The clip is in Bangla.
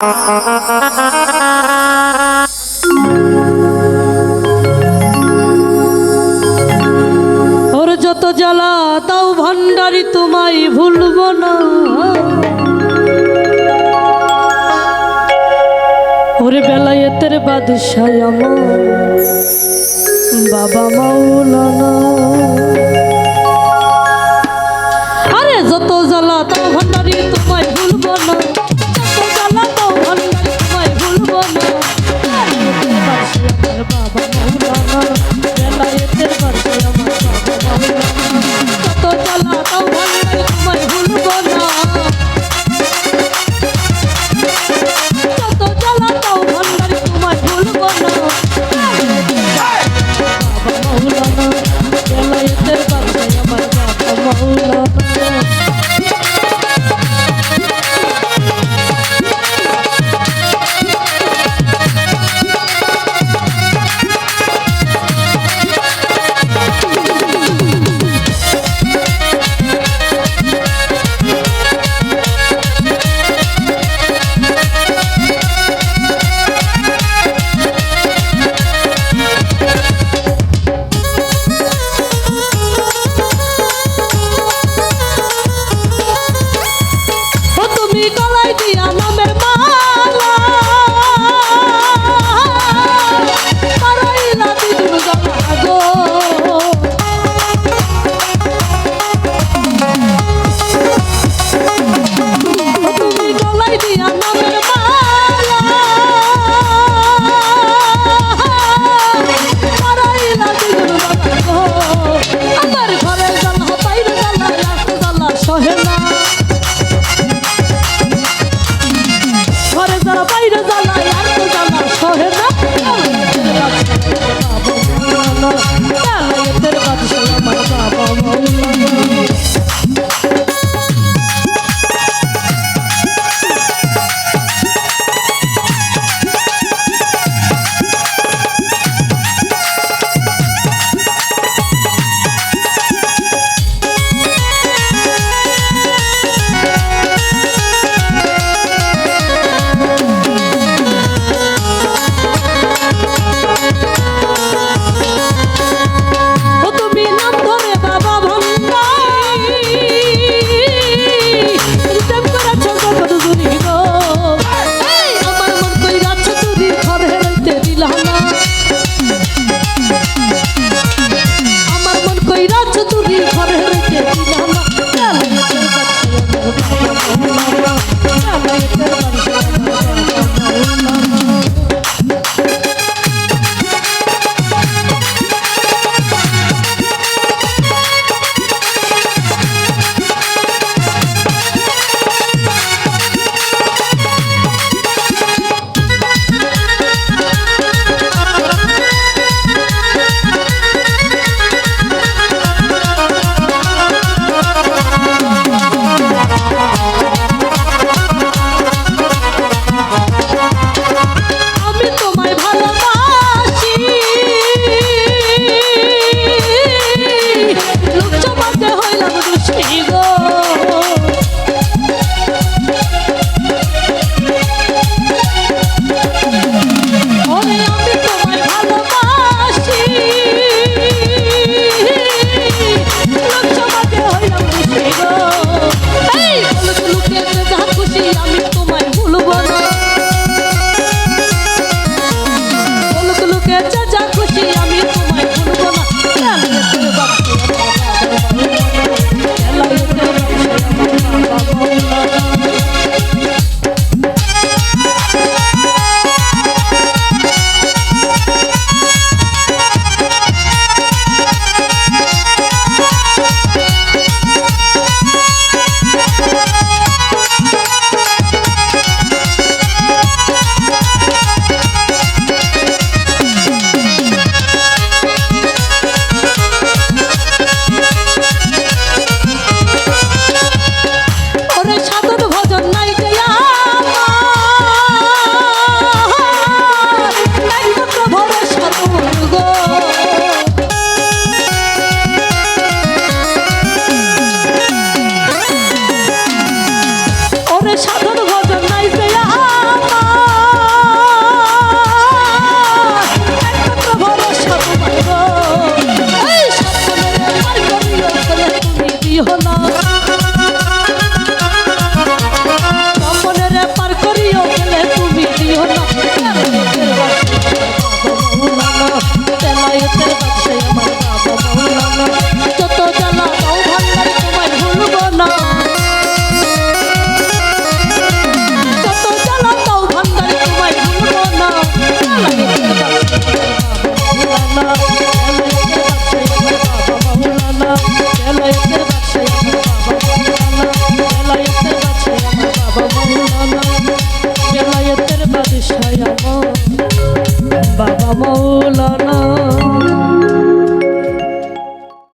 ওর যত জ্বালা তাও ভান্ডারি তোমায় ভুলব না। ওরে বেলায়েতের বাদশাহ আমার বাবা মাওলানা। আরে যত জ্বালা তাও ভান্ডারি তোমায় ভুলব না, যত জ্বালা তাও ভান্ডারি তোমায় ভুলব না। আমার বাবা মাওলানা, বেলায়েতের বাদশাহ আমার বাবা মাওলানা। যত জ্বালা তাও ভান্ডারি তোমায় ভুলব না, যত জ্বালা তাও ভান্ডারি তোমায় ভুলব না। বাবা মাওলানা, বেলায়েতের বাদশাহ আমার বাবা মাওলানা। ঘরে যারা বাইরে